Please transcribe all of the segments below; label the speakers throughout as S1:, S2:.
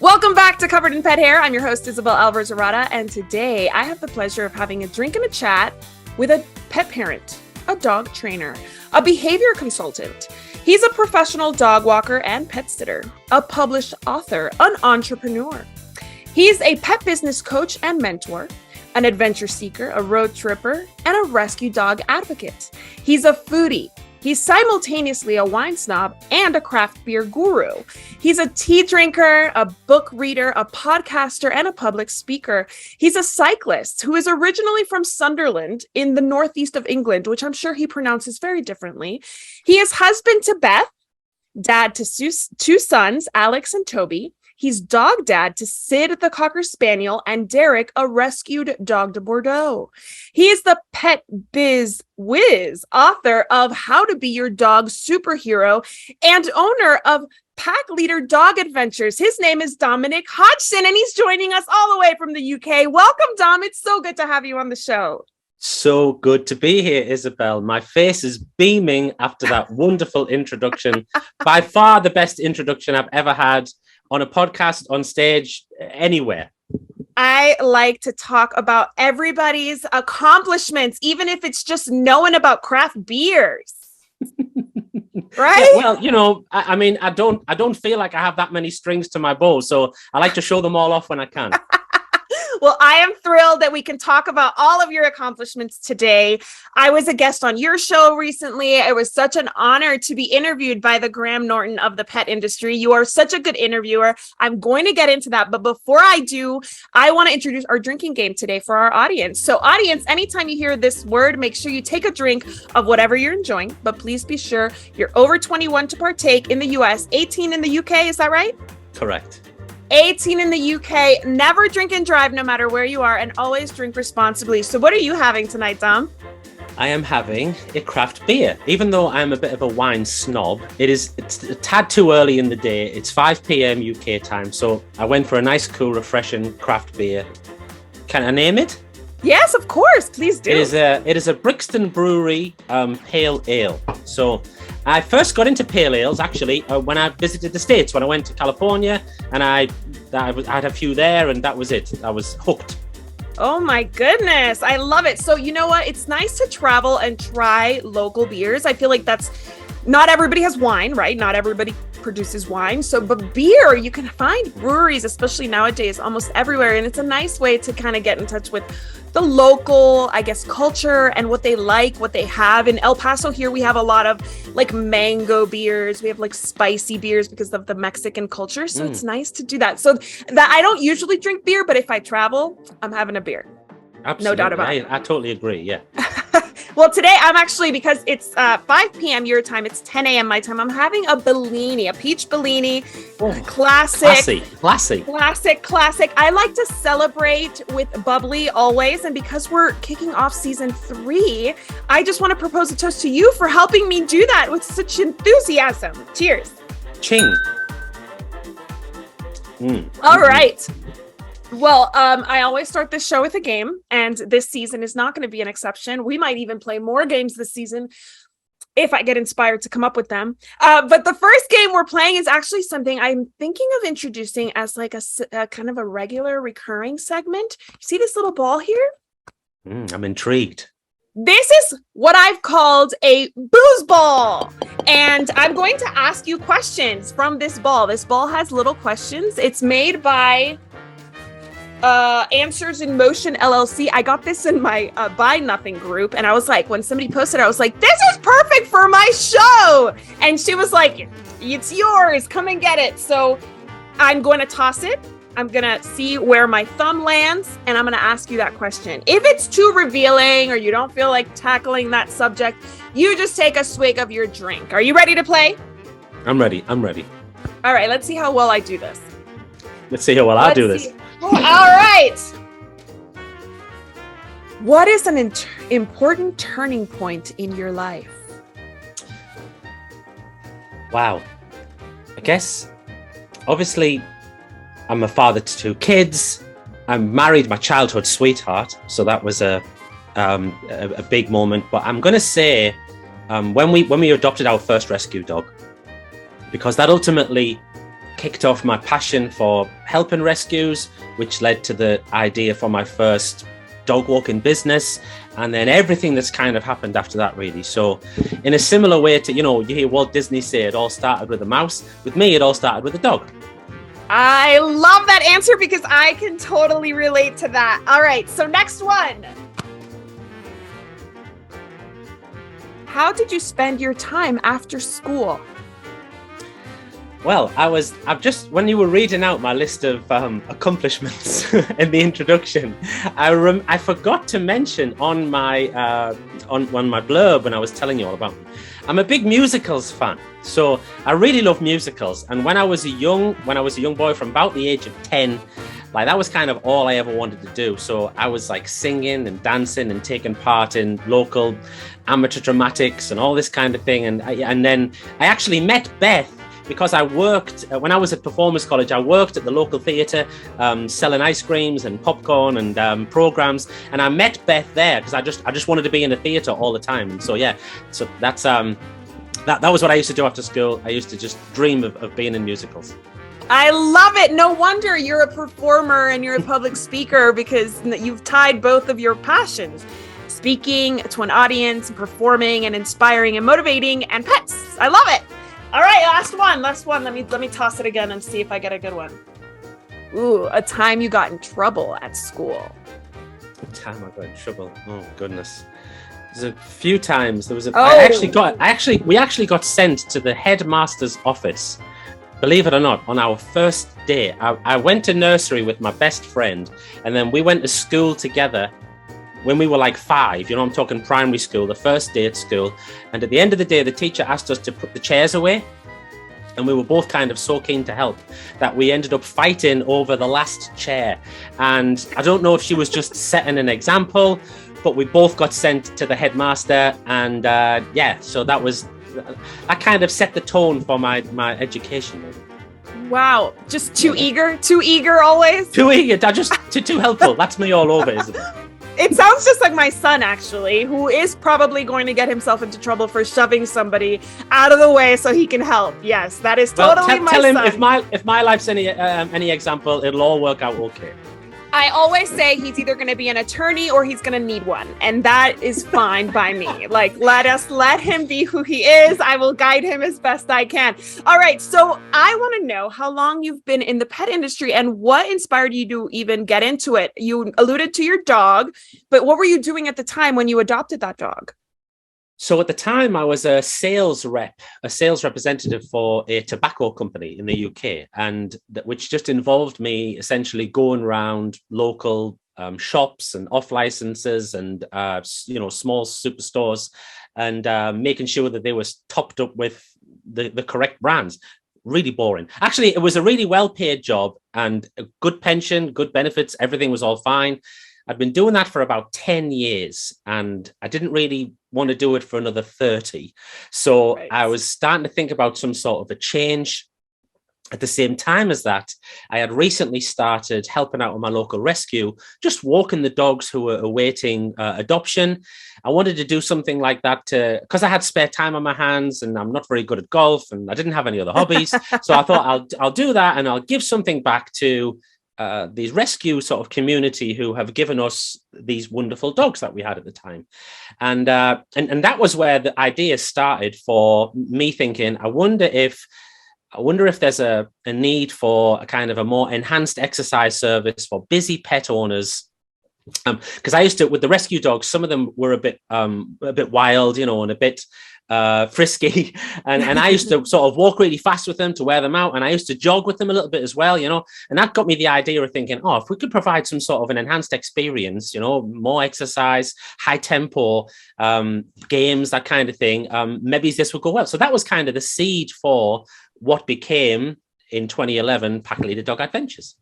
S1: Welcome back to Covered in Pet Hair. I'm your host, Isabel Alvarez-Arata, and today I have the pleasure of having a drink and a chat with a pet parent, a dog trainer, a behavior consultant. He's a professional dog walker and pet sitter, a published author, an entrepreneur. He's a pet business coach and mentor, an adventure seeker, a road tripper, and a rescue dog advocate. He's a foodie. He's simultaneously a wine snob and a craft beer guru. He's a tea drinker, a book reader, a podcaster, and a public speaker. He's a cyclist who is originally from Sunderland in the northeast of England, which I'm sure he pronounces very differently. He is husband to Beth, dad to two sons, Alex and Toby. He's dog dad to Sid the Cocker Spaniel and Derek, a rescued dog de Bordeaux. He is the pet biz whiz author of How to Be Your Dog's Superhero and owner of Pack Leader Dog Adventures. His name is Dominic Hodgson, and he's joining us all the way from the UK. Welcome, Dom. It's so good to have you on the show.
S2: So good to be here, Isabel. My face is beaming after that wonderful introduction. By far the best introduction I've ever had on a podcast, on stage, anywhere.
S1: I like to talk about everybody's accomplishments, even if it's just knowing about craft beers. Right?
S2: Yeah, well, you know, I don't feel like I have that many strings to my bow, so I like to show them all off when I can.
S1: Well, I am thrilled that we can talk about all of your accomplishments today. I was a guest on your show recently. It was such an honor to be interviewed by the Graham Norton of the pet industry. You are such a good interviewer. I'm going to get into that. But before I do, I want to introduce our drinking game today for our audience. So audience, anytime you hear this word, make sure you take a drink of whatever you're enjoying. But please be sure you're over 21 to partake in the US, 18 in the UK. Is that right?
S2: Correct.
S1: 18 in the UK. Never drink and drive no matter where you are, and always drink responsibly. So what are you having tonight, Dom?
S2: I am having a craft beer. Even though I'm a bit of a wine snob, it's a tad too early in the day. It's 5 p.m. UK time, so I went for a nice, cool, refreshing craft beer. Can I name it?
S1: Yes, of course. Please do.
S2: It is a Brixton Brewery pale ale. So I first got into pale ales actually when I visited the States, when I went to California, and I had a few there, and that was it. I was hooked.
S1: Oh my goodness. I love it. So you know what? It's nice to travel and try local beers. I feel like not everybody has wine, right? Not everybody produces wine. But beer, you can find breweries, especially nowadays, almost everywhere. And it's a nice way to kind of get in touch with the local, I guess, culture and what they like, what they have. In El Paso here, we have a lot of like mango beers. We have like spicy beers because of the Mexican culture. So it's nice to do that. So that I don't usually drink beer, but if I travel, I'm having a beer.
S2: Absolutely.
S1: No doubt about it.
S2: I totally agree. Yeah.
S1: Well, today I'm actually, because it's 5 p.m. your time, it's 10 a.m. my time, I'm having a Bellini, a peach Bellini. Classic. Classic. I like to celebrate with bubbly always. And because we're kicking off season 3, I just want to propose a toast to you for helping me do that with such enthusiasm. Cheers.
S2: Ching.
S1: All right. Well, I always start this show with a game, and this season is not going to be an exception. We might even play more games this season if I get inspired to come up with them. But the first game we're playing is actually something I'm thinking of introducing as like a kind of a regular recurring segment. You see this little ball here?
S2: I'm intrigued.
S1: This is what I've called a booze ball. And I'm going to ask you questions from this ball. This ball has little questions. It's made by Answers in Motion LLC. I got this in my Buy Nothing group, and I was like, when somebody posted, I was like, this is perfect for my show. And she was like, it's yours, come and get it. So I'm going to toss it. I'm going to see where my thumb lands, and I'm going to ask you that question. If it's too revealing or you don't feel like tackling that subject, you just take a swig of your drink. Are you ready to play?
S2: I'm ready.
S1: All right, let's see how well I do this.
S2: Let's see how well I do this.
S1: All right. What is an important turning point in your life?
S2: Wow. I guess, obviously, I'm a father to 2 kids. I'm married, my childhood sweetheart. So that was a big moment. But I'm going to say when we adopted our first rescue dog, because that ultimately kicked off my passion for helping rescues, which led to the idea for my first dog walking business, and then everything that's kind of happened after that, really. So in a similar way to, you hear Walt Disney say it all started with a mouse. With me, it all started with a dog.
S1: I love that answer because I can totally relate to that. All right, so next one. How did you spend your time after school?
S2: Well, when you were reading out my list of accomplishments in the introduction, I forgot to mention on my blurb when I was telling you all about them, I'm a big musicals fan. So I really love musicals. And when I was a young boy from about the age of 10, like that was kind of all I ever wanted to do. So I was like singing and dancing and taking part in local amateur dramatics and all this kind of thing. And then I actually met Beth because I worked, when I was at Performers College, I worked at the local theatre selling ice creams and popcorn and programs. And I met Beth there because I just wanted to be in the theatre all the time. And so, yeah, so that's that was what I used to do after school. I used to just dream of being in musicals.
S1: I love it. No wonder you're a performer and you're a public speaker, because you've tied both of your passions. Speaking to an audience, performing and inspiring and motivating, and pets. I love it. All right, last one. Let me toss it again and see if I get a good one. Ooh, a time you got in trouble at school.
S2: A time I got in trouble. Oh goodness. There's a few times. We actually got sent to the headmaster's office. Believe it or not, on our first day, I went to nursery with my best friend, and then we went to school together when we were like 5, I'm talking primary school, the first day at school. And at the end of the day, the teacher asked us to put the chairs away. And we were both kind of so keen to help that we ended up fighting over the last chair. And I don't know if she was just setting an example, but we both got sent to the headmaster. And so that kind of set the tone for my education.
S1: Wow. Just too eager always?
S2: Too eager, just too helpful. That's me all over, isn't it?
S1: It sounds just like my son, actually, who is probably going to get himself into trouble for shoving somebody out of the way so he can help. Yes, that is totally my son. Tell
S2: him if my life's any example, it'll all work out okay.
S1: I always say he's either going to be an attorney or he's going to need one. And that is fine by me. Like, let him be who he is. I will guide him as best I can. All right. So I want to know how long you've been in the pet industry and what inspired you to even get into it. You alluded to your dog, but what were you doing at the time when you adopted that dog?
S2: So at the time, I was a sales representative for a tobacco company in the UK, and which just involved me essentially going around local shops and off licenses and small superstores and making sure that they were topped up with the correct brands. Really boring. Actually, it was a really well-paid job and a good pension, good benefits. Everything was all fine. I'd been doing that for about 10 years and I didn't really want to do it for another 30. So right. I was starting to think about some sort of a change. At the same time as that, I had recently started helping out with my local rescue, just walking the dogs who were awaiting adoption. I wanted to do something like that because I had spare time on my hands and I'm not very good at golf and I didn't have any other hobbies. So I thought I'll do that and I'll give something back to these rescue sort of community who have given us these wonderful dogs that we had at the time. And that was where the idea started for me thinking, I wonder if there's a need for a kind of a more enhanced exercise service for busy pet owners. Because I used to, with the rescue dogs, some of them were a bit wild, and a bit frisky. And I used to sort of walk really fast with them to wear them out. And I used to jog with them a little bit as well, and that got me the idea of thinking, if we could provide some sort of an enhanced experience, more exercise, high tempo, games, that kind of thing, maybe this would go well. So that was kind of the seed for what became in 2011 Pack Leader Dog Adventures.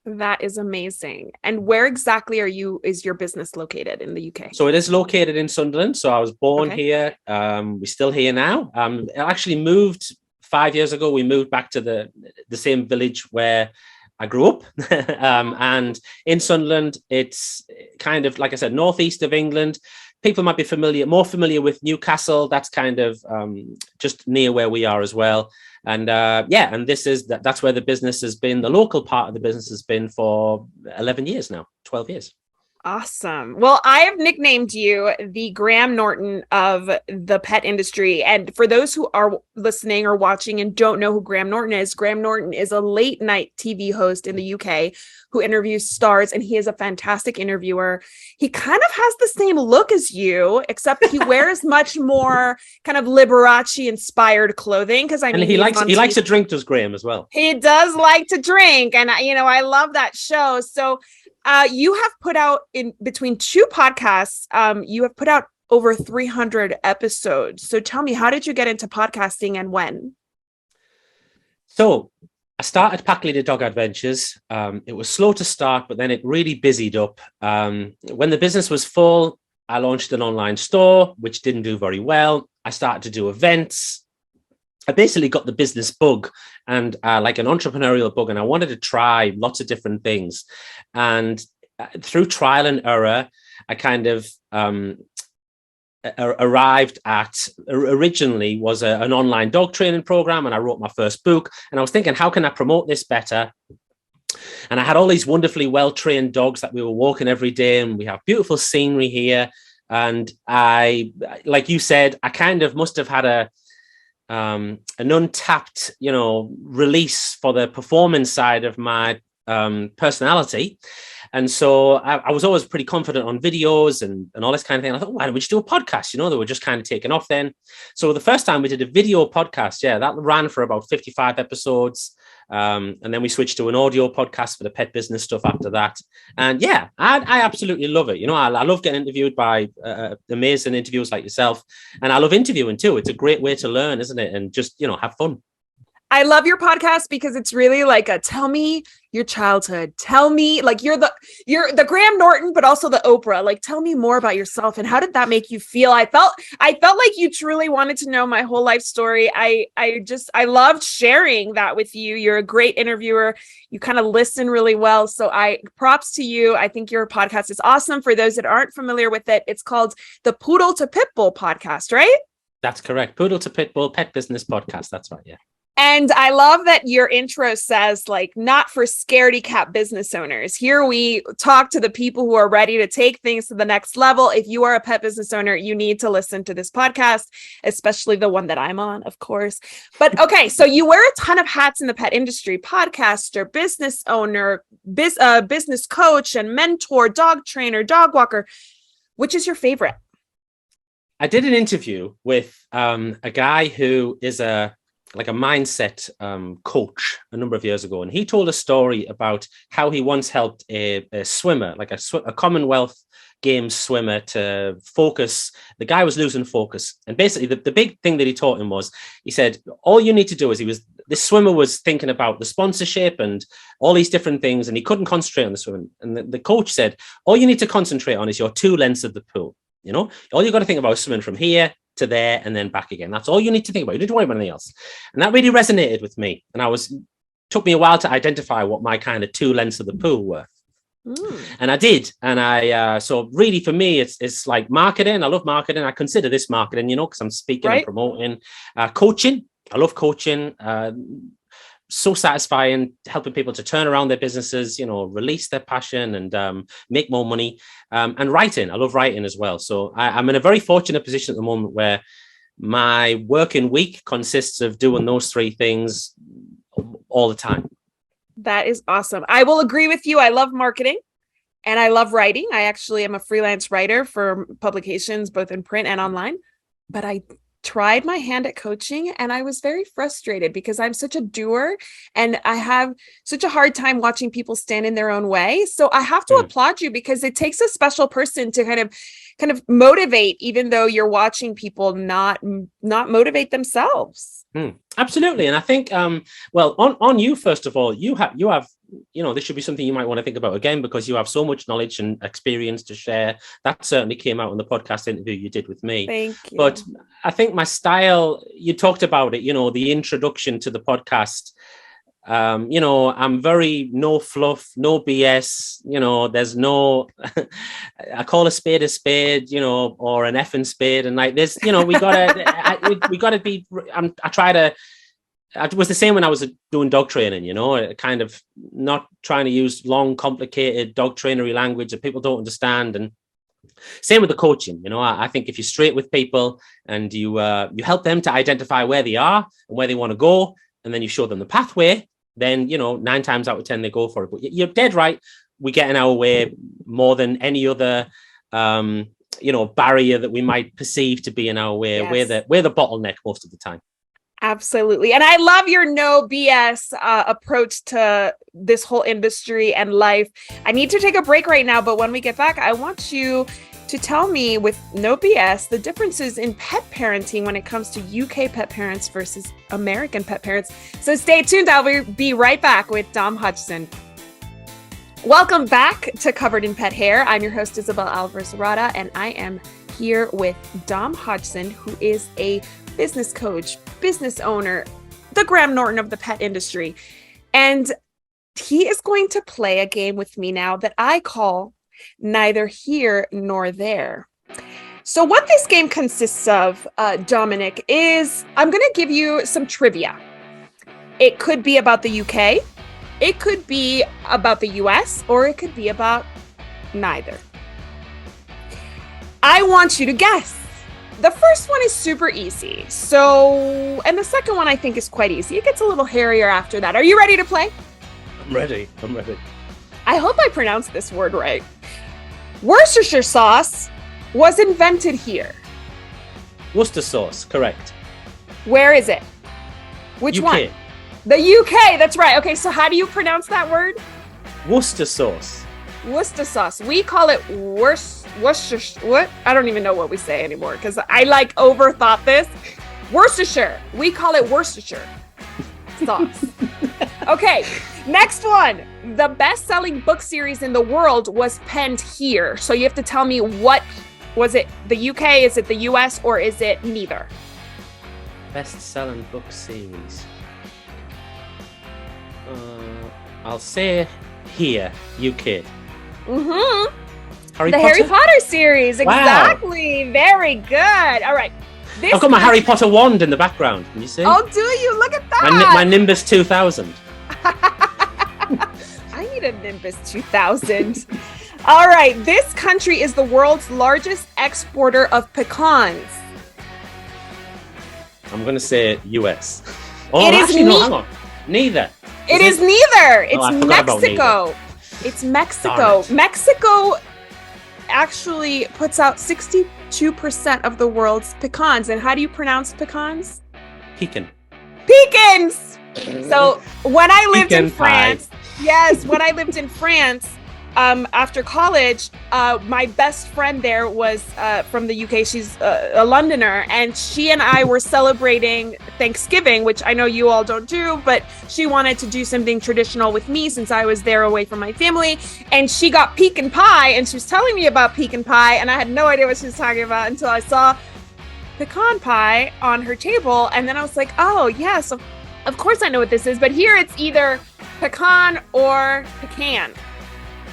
S1: That is amazing. And where exactly is your business located in the UK?
S2: So it is located in Sunderland. So I was born here. We're still here now. I actually moved 5 years ago. We moved back to the same village where I grew up. And in Sunderland, it's kind of, like I said, northeast of England, people might be more familiar with Newcastle. That's kind of just near where we are as well. And and that's where the business has been. The local part of the business has been for 11 years now, 12 years.
S1: Awesome. Well, I have nicknamed you the Graham Norton of the pet industry. And for those who are listening or watching and don't know who Graham Norton is a late night TV host in the UK who interviews stars, and he is a fantastic interviewer. He kind of has the same look as you, except he wears much more kind of Liberace inspired clothing. Because
S2: he likes to drink, does Graham as well.
S1: He does like to drink, and I love that show. So you have put out in between two podcasts, you have put out over 300 episodes. So tell me, how did you get into podcasting and when?
S2: So I started Pack Leader Dog Adventures. It was slow to start, but then it really busied up. When the business was full, I launched an online store, which didn't do very well. I started to do events. I basically got the business bug and like an entrepreneurial bug, and I wanted to try lots of different things. And through trial and error, I kind of arrived at, originally was an online dog training program, and I wrote my first book, and I was thinking, how can I promote this better? And I had all these wonderfully well-trained dogs that we were walking every day, and we have beautiful scenery here. And I, like you said, I kind of must have had an untapped, release for the performance side of my personality. And so I was always pretty confident on videos and all this kind of thing. I thought, why don't we just do a podcast? They were just kind of taking off then. So the first time we did a video podcast, that ran for about 55 episodes. And then we switched to an audio podcast for the pet business stuff after that. And I absolutely love it. I love getting interviewed by amazing interviewers like yourself. And I love interviewing too. It's a great way to learn, isn't it? And just, have fun.
S1: I love your podcast because it's really like tell me your childhood. Tell me, like, you're the Graham Norton, but also the Oprah. Like, tell me more about yourself and how did that make you feel? I felt like you truly wanted to know my whole life story. I loved sharing that with you. You're a great interviewer. You kind of listen really well. So props to you. I think your podcast is awesome. For those that aren't familiar with it, it's called the Poodle to Pitbull podcast, right?
S2: That's correct. Poodle to Pitbull Pet Business Podcast. That's right. Yeah.
S1: And I love that your intro says, like, not for scaredy cat business owners. Here we talk to the people who are ready to take things to the next level. If you are a pet business owner, you need to listen to this podcast, especially the one that I'm on, of course. But okay, so you wear a ton of hats in the pet industry: podcaster, business owner, business coach and mentor, dog trainer, dog walker. Which is your favorite?
S2: I did an interview with a guy who is a mindset coach a number of years ago. And he told a story about how he once helped a swimmer, like a Commonwealth Games swimmer, to focus. The guy was losing focus. And basically the big thing that he taught him was, he said, all you need to do is, this swimmer was thinking about the sponsorship and all these different things, and he couldn't concentrate on the swimming. And the coach said, all you need to concentrate on is your two lengths of the pool. All you got to think about is swimming from here to there and then back again. That's all you need to think about. You don't worry about anything else. And that really resonated with me. And took me a while to identify what my kind of two lengths of the pool were. And I did. And so really for me, it's like marketing. I love marketing. I consider this marketing, because I'm speaking and promoting. Coaching. I love coaching. So satisfying, helping people to turn around their businesses, release their passion and make more money. And writing. I love writing as well. So I'm in a very fortunate position at the moment where my working week consists of doing those three things all the time.
S1: That is awesome. I will agree with you. I love marketing and I love writing. I actually am a freelance writer for publications, both in print and online, but I tried my hand at coaching and I was very frustrated because I'm such a doer and I have such a hard time watching people stand in their own way. So I have to applaud you because it takes a special person to kind of motivate, even though you're watching people not motivate themselves.
S2: Absolutely. And I think, on you, first of all, you have, this should be something you might want to think about again, because you have so much knowledge and experience to share. That certainly came out in the podcast interview you did with me.
S1: Thank you.
S2: But I think my style, you talked about it, the introduction to the podcast. I'm very no fluff, no BS. There's no, I call a spade, or an effing spade. And like this, we gotta be, it was the same when I was doing dog training, kind of not trying to use long, complicated dog trainery language that people don't understand. And same with the coaching. I think if you're straight with people and you help them to identify where they are and where they want to go, and then you show them the pathway, then 9 times out of 10 they go for it. But you're dead right. We get in our way more than any other barrier that we might perceive to be in our way. Yes. We're the bottleneck most of the time.
S1: Absolutely. And I love your no BS approach to this whole industry and life. I need to take a break right now, but when we get back, I want you to tell me, with no BS, the differences in pet parenting when it comes to UK pet parents versus American pet parents. So stay tuned. I'll be right back with Dom Hodgson. Welcome back to Covered in Pet Hair. I'm your host, Isabel Alvarez-Arada, and I am here with Dom Hodgson, who is a business coach, business owner, the Graham Norton of the pet industry. And he is going to play a game with me now that I call Neither Here Nor There. So what this game consists of, Dominic, is I'm going to give you some trivia. It could be about the UK, it could be about the US, or it could be about neither. I want you to guess. The first one is super easy. And the second one I think is quite easy. It gets a little hairier after that. Are you ready to play?
S2: I'm ready.
S1: I hope I pronounced this word right. Worcestershire sauce was invented here.
S2: Worcester sauce, correct.
S1: Where is it? Which
S2: UK.
S1: one? The UK, that's right. Okay, so how do you pronounce that word?
S2: Worcester sauce.
S1: Worcester sauce. We call it Worcestershire. What? I don't even know what we say anymore because I overthought this. Worcestershire. We call it Worcestershire sauce. Okay, next one. The best-selling book series in the world was penned here. So you have to tell me, what was it? The UK? Is it the US? Or is it neither?
S2: Best-selling book series. I'll say here, UK.
S1: Mm-hmm.
S2: Harry
S1: the
S2: Potter?
S1: Harry Potter series.
S2: Wow.
S1: Exactly. Very good. All right.
S2: I've got my Harry Potter wand in the background. Can you see?
S1: Oh, do you? Look at that.
S2: My Nimbus 2000.
S1: I need a Nimbus 2000. All right. This country is the world's largest exporter of pecans.
S2: I'm going to say US. Oh,
S1: It is
S2: actually, no, hang on. Neither.
S1: It is neither. It's
S2: I forgot about
S1: Mexico.
S2: neither.
S1: It's Mexico. Mexico actually puts out 62% of the world's pecans. And how do you pronounce pecans?
S2: Pecan.
S1: Pecans! So when I lived in
S2: Pecan
S1: France, when I lived in France, after college, my best friend there was from the UK. She's a Londoner, and she and I were celebrating Thanksgiving, which I know you all don't do, but she wanted to do something traditional with me since I was there away from my family. And she got pecan pie, and she was telling me about pecan pie, and I had no idea what she was talking about until I saw pecan pie on her table. And then I was like, oh, yeah, so of course I know what this is, but here it's either pecan or pecan.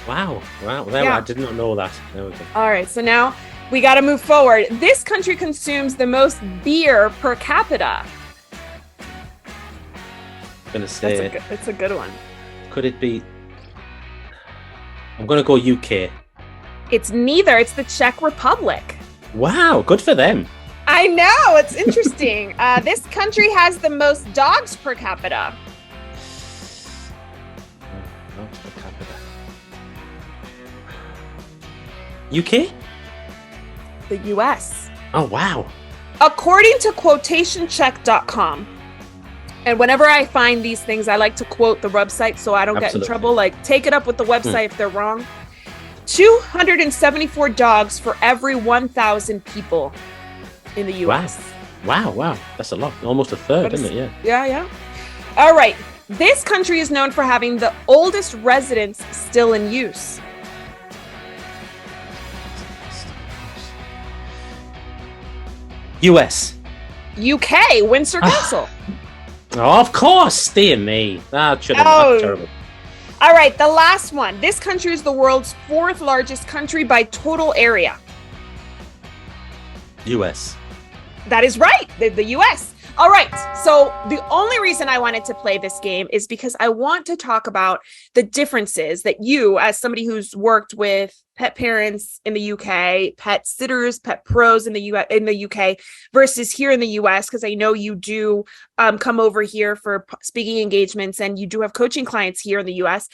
S2: Wow.
S1: Yeah.
S2: I did not know that. There we go.
S1: All right, so now we got to move forward. This country consumes the most beer per capita.
S2: I'm going to say...
S1: It's a good one.
S2: Could it be... I'm going to go UK.
S1: It's neither. It's the Czech Republic.
S2: Wow, good for them.
S1: I know. It's interesting. This country has the most dogs per capita.
S2: Dogs per capita. UK?
S1: The US.
S2: Oh, wow.
S1: According to quotationcheck.com, and whenever I find these things, I like to quote the website so I don't get in trouble. Like, take it up with the website if they're wrong. 274 dogs for every 1,000 people in the US.
S2: Wow. That's a lot. Almost a third, isn't it? Yeah.
S1: Yeah. All right. This country is known for having the oldest residence still in use.
S2: US.
S1: UK, Windsor Castle.
S2: Oh, of course, dear me. That should have. That's
S1: Oh,
S2: terrible.
S1: all right. The last one. This country is the world's fourth largest country by total area.
S2: U.S.
S1: That is right, the US. All right. So the only reason I wanted to play this game is because I want to talk about the differences that you, as somebody who's worked with pet parents in the UK, pet sitters, pet pros in the UK versus here in the US, because I know you do come over here for speaking engagements and you do have coaching clients here in the US.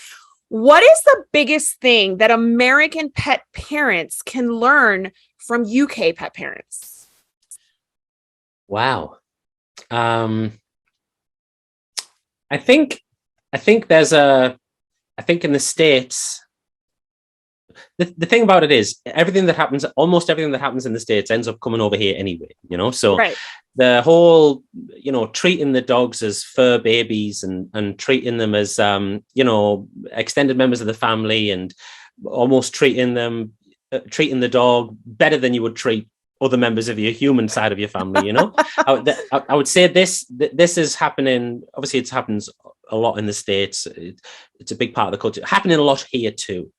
S1: What is the biggest thing that American pet parents can learn from UK pet parents?
S2: Wow. Um, I think I think there's a I think in the States, the thing about it is almost everything that happens in the States ends up coming over here anyway, So
S1: Right.
S2: the whole, treating the dogs as fur babies and treating them as, extended members of the family and almost treating treating the dog better than you would treat other members of your human side of your family. I would say this is happening. Obviously, it happens a lot in the States. It's a big part of the culture. Happening a lot here too.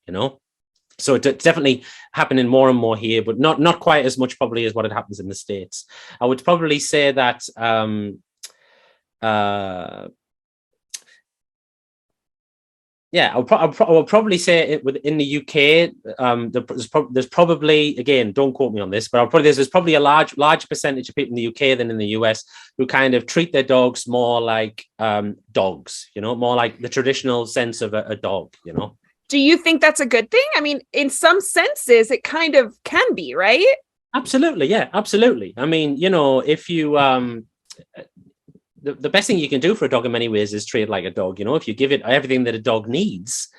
S2: So it's definitely happening more and more here, but not quite as much probably as what it happens in the States. I would probably say that yeah, I would probably say it within the UK. There's probably, again, don't quote me on this, but there's probably a larger percentage of people in the UK than in the US who kind of treat their dogs more like dogs, more like the traditional sense of a dog.
S1: Do you think that's a good thing? I mean, in some senses, it kind of can be, right?
S2: Absolutely, yeah, absolutely. I mean, if you the best thing you can do for a dog in many ways is treat it like a dog. If you give it everything that a dog needs,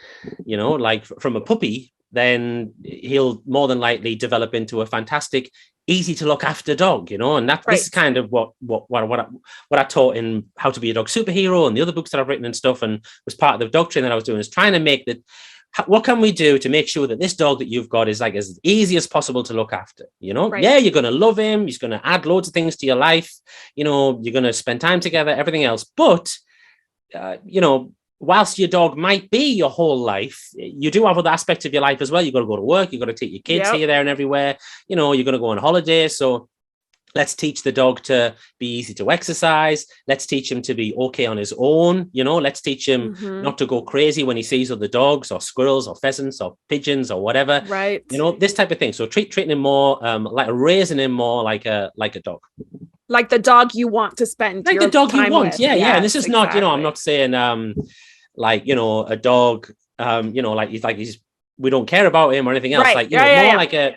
S2: like from a puppy, then he'll more than likely develop into a fantastic, easy to look after dog. And this is kind of what I taught in How to Be a Dog Superhero and the other books that I've written and stuff, and was part of the doctrine that I was doing, is trying to make that. What can we do to make sure that this dog that you've got is like as easy as possible to look after?
S1: Right.
S2: Yeah, you're going to love him. He's going to add loads of things to your life. You're going to spend time together, everything else. But, whilst your dog might be your whole life, you do have other aspects of your life as well. You've got to go to work. You've got to take your kids here, there, and everywhere. You're going to go on holiday. So let's teach the dog to be easy to exercise. Let's teach him to be okay on his own. Let's teach him not to go crazy when he sees other dogs or squirrels or pheasants or pigeons or whatever.
S1: Right.
S2: This type of thing. So treating him more raising him more like a dog.
S1: Like the dog you want to spend.
S2: Like the dog you want.
S1: With.
S2: Yeah. And this is
S1: exactly.
S2: not, I'm not saying a dog, he's we don't care about him or anything else.
S1: Right.
S2: Like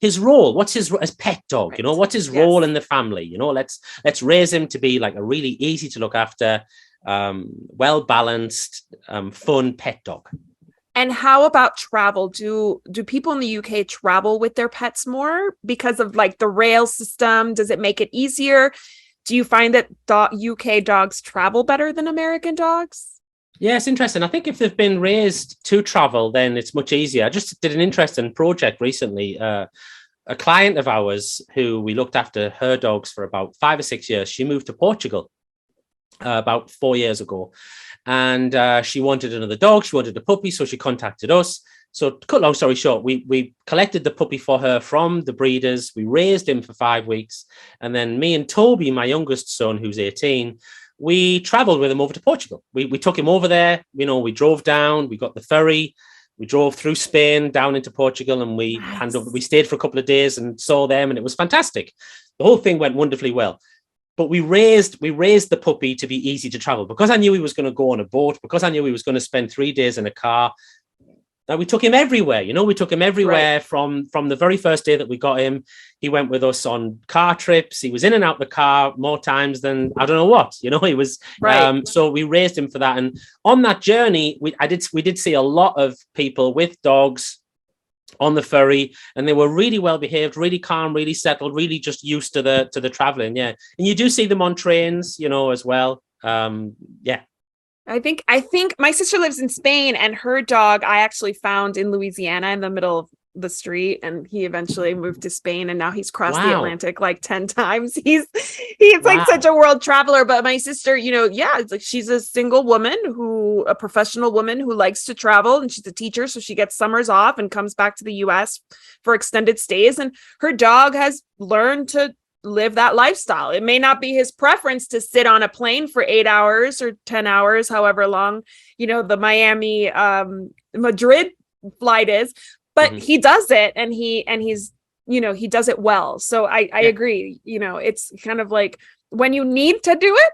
S2: his role. What's his as pet dog? Right. What's his role in the family? Let's raise him to be like a really easy to look after, well balanced, fun pet dog.
S1: And how about travel? Do people in the UK travel with their pets more because of like the rail system? Does it make it easier? Do you find that UK dogs travel better than American dogs?
S2: Yeah, it's interesting. I think if they've been raised to travel, then it's much easier. I just did an interesting project recently. A client of ours who we looked after her dogs for about 5 or 6 years, she moved to Portugal about 4 years ago. And she wanted another dog. She wanted a puppy. So she contacted us. So to cut long story short, we collected the puppy for her from the breeders. We raised him for 5 weeks. And then me and Toby, my youngest son, who's 18, we traveled with him over to Portugal. We took him over there. We drove down, we got the ferry, we drove through Spain down into Portugal, and we stayed for a couple of days and saw them, and it was fantastic. The whole thing went wonderfully well. But we raised the puppy to be easy to travel because I knew he was going to go on a boat, because I knew he was going to spend 3 days in a car. Now we took him everywhere, we took him everywhere. Right. From the very first day that we got him. He went with us on car trips. He was in and out the car more times than I don't know what, he was. Right. So we raised him for that. And on that journey, we did see a lot of people with dogs on the ferry, and they were really well behaved, really calm, really settled, really just used to the traveling. Yeah. And you do see them on trains, as well. Yeah.
S1: I think my sister lives in Spain, and her dog I actually found in Louisiana in the middle of the street, and he eventually moved to Spain, and now he's crossed the
S2: Wow.
S1: Atlantic like 10 times. He's like such
S2: Wow.
S1: a world traveler. But my sister, yeah, it's like she's a single woman a professional woman who likes to travel, and she's a teacher, so she gets summers off and comes back to the US for extended stays, and her dog has learned to live that lifestyle. It may not be his preference to sit on a plane for 8 hours or 10 hours, however long, the Miami Madrid flight is, but he does it, and he's he does it well. So I agree. It's kind of like when you need to do it,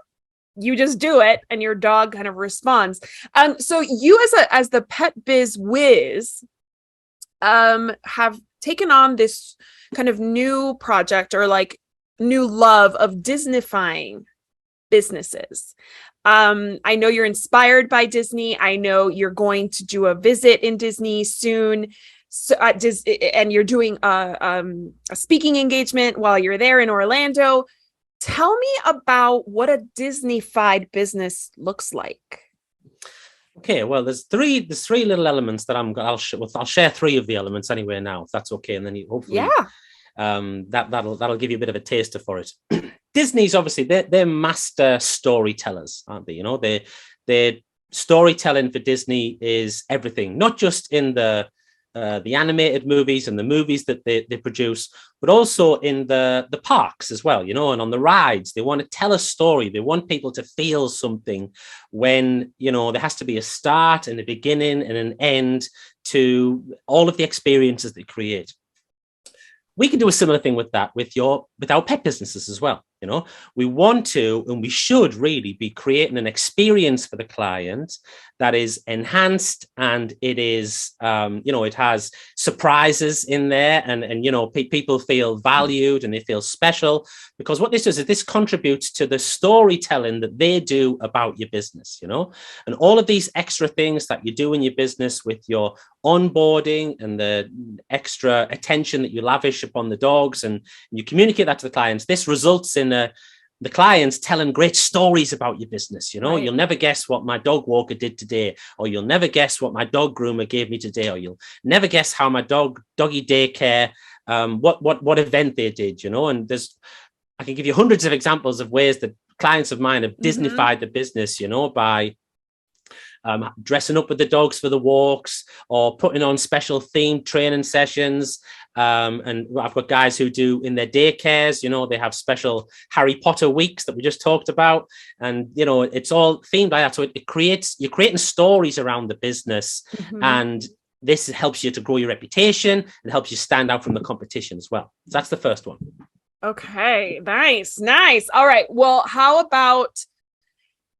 S1: you just do it, and your dog kind of responds. So you as the pet biz whiz have taken on this kind of new project, or like new love of Disnifying businesses. I know you're inspired by Disney. I know you're going to do a visit in Disney soon. So, and you're doing a speaking engagement while you're there in Orlando. Tell me about what a Disney-fied business looks like.
S2: Okay, well, there's three little elements that I'll share three of the elements anyway now, if that's okay, and then hopefully that'll give you a bit of a taster for it. Disney's obviously they're master storytellers, aren't they? Their storytelling for Disney is everything, not just in the animated movies and the movies that they produce, but also in the parks as well, and on the rides. They want to tell a story. They want people to feel something when, there has to be a start and a beginning and an end to all of the experiences they create. We can do a similar thing with that with our pet businesses as well. We want to, and we should really be creating an experience for the client that is enhanced, and it is, it has surprises in there, and people feel valued and they feel special, because what this does is this contributes to the storytelling that they do about your business, and all of these extra things that you do in your business with your onboarding and the extra attention that you lavish upon the dogs, and you communicate that to the clients. This results in the clients telling great stories about your business.
S1: Right.
S2: You'll never guess what my dog walker did today, or you'll never guess what my dog groomer gave me today, or you'll never guess how my doggy daycare, what event they did, and I can give you hundreds of examples of ways that clients of mine have Disneyfied the business, by dressing up with the dogs for the walks, or putting on special themed training sessions. And I've got guys who do in their daycares, they have special Harry Potter weeks that we just talked about. And, it's all themed like that. So you're creating stories around the business, and this helps you to grow your reputation and helps you stand out from the competition as well. So that's the first one.
S1: Okay, nice. All right. Well, how about,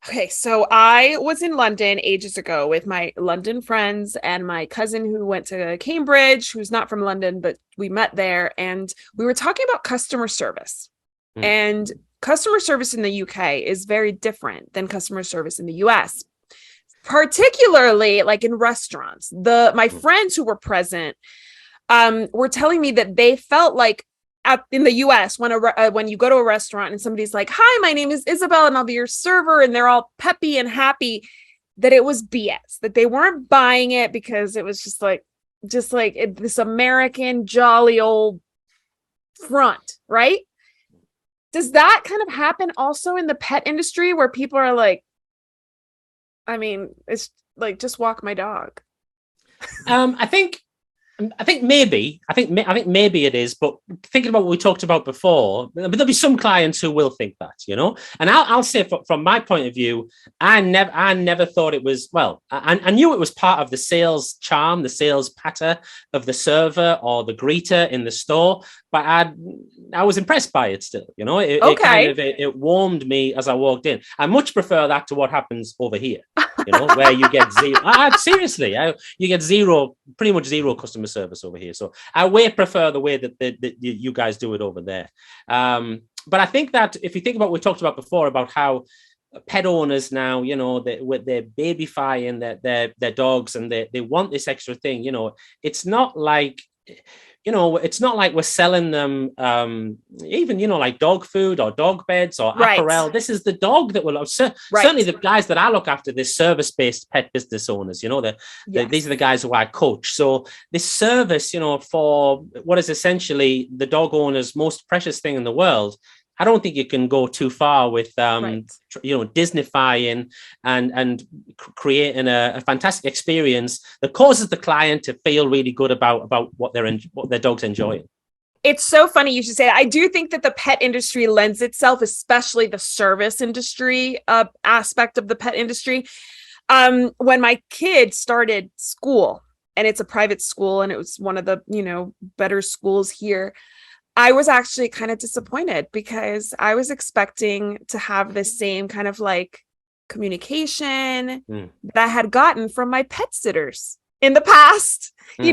S1: okay, so I was in London ages ago with my London friends and my cousin who went to Cambridge, who's not from London, but we met there, and we were talking about customer service. And customer service in the UK is very different than customer service in the US, particularly like in restaurants. My friends who were present were telling me that they felt like in the US, when you go to a restaurant and somebody's like, "Hi, my name is Isabel and I'll be your server," and they're all peppy and happy, that it was BS, that they weren't buying it because it was just like this American jolly old front, right? Does that kind of happen also in the pet industry, where people are like, I mean, it's like, just walk my dog?
S2: I think maybe it is, but thinking about what we talked about before, there'll be some clients who will think that, and I'll say from my point of view, I never thought it was, well, I knew it was part of the sales charm, the sales patter of the server or the greeter in the store, but I was impressed by it still, it warmed me as I walked in. I much prefer that to what happens over here, where you get zero. Seriously, you get pretty much zero customer service over here. So I way prefer the way that you guys do it over there. But I think that if you think about what we talked about before, about how pet owners now, with their babyfying their dogs, and they want this extra thing, it's not like it's not like we're selling them even, like dog food or dog beds or
S1: Right.
S2: apparel. This is the dog that will
S1: Right.
S2: certainly the guys that I look after, the service-based pet business owners, these are the guys who I coach. So this service, for what is essentially the dog owner's most precious thing in the world, I don't think you can go too far with, Disnifying and creating a fantastic experience that causes the client to feel really good about what their dog's enjoying.
S1: It's so funny you should say that. I do think that the pet industry lends itself, especially the service industry aspect of the pet industry. When my kid started school, and it's a private school, and it was one of the, better schools here, I was actually kind of disappointed because I was expecting to have the same kind of like communication that I had gotten from my pet sitters in the past. I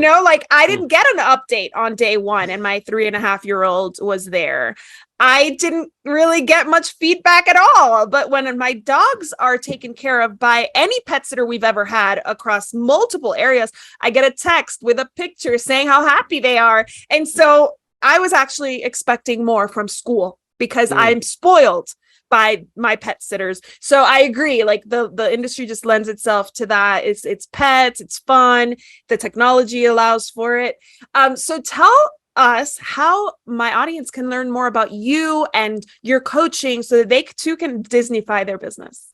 S1: didn't get an update on day one, and my 3.5-year-old was there. I didn't really get much feedback at all. But when my dogs are taken care of by any pet sitter we've ever had across multiple areas, I get a text with a picture saying how happy they are. And so I was actually expecting more from school because I'm spoiled by my pet sitters. So I agree, like the industry just lends itself to that. It's pets, it's fun, the technology allows for it. So tell us how my audience can learn more about you and your coaching so that they too can Disnify their business.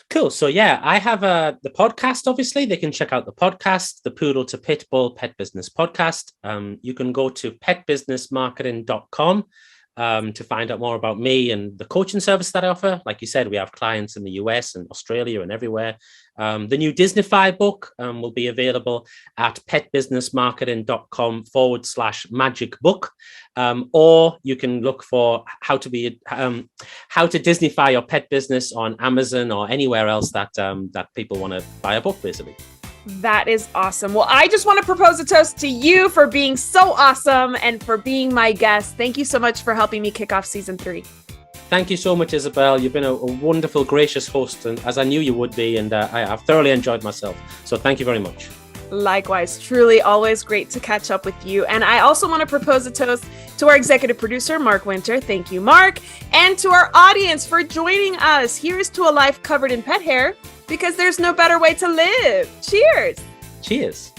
S2: Cool. So I have the podcast. Obviously, they can check out the podcast, the Poodle to Pitbull Pet Business Podcast. You can go to petbusinessmarketing.com to find out more about me and the coaching service that I offer. Like you said, we have clients in the US and Australia and everywhere. The new Disnify book will be available at petbusinessmarketing.com/magic book. Or you can look for how to Disnify your pet business on Amazon or anywhere else that people want to buy a book, basically.
S1: That is awesome. Well, I just want to propose a toast to you for being so awesome and for being my guest. Thank you so much for helping me kick off season 3.
S2: Thank you so much, Isabel. You've been a wonderful, gracious host, and as I knew you would be, and I've thoroughly enjoyed myself. So thank you very much.
S1: Likewise, truly always great to catch up with you. And I also want to propose a toast to our executive producer, Mark Winter. Thank you, Mark. And to our audience for joining us. Here's to a life covered in pet hair, because there's no better way to live. Cheers.
S2: Cheers.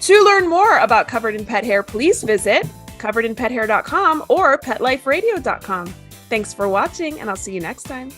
S1: To learn more about Covered in Pet Hair, please visit coveredinpethair.com or petliferadio.com. Thanks for watching, and I'll see you next time.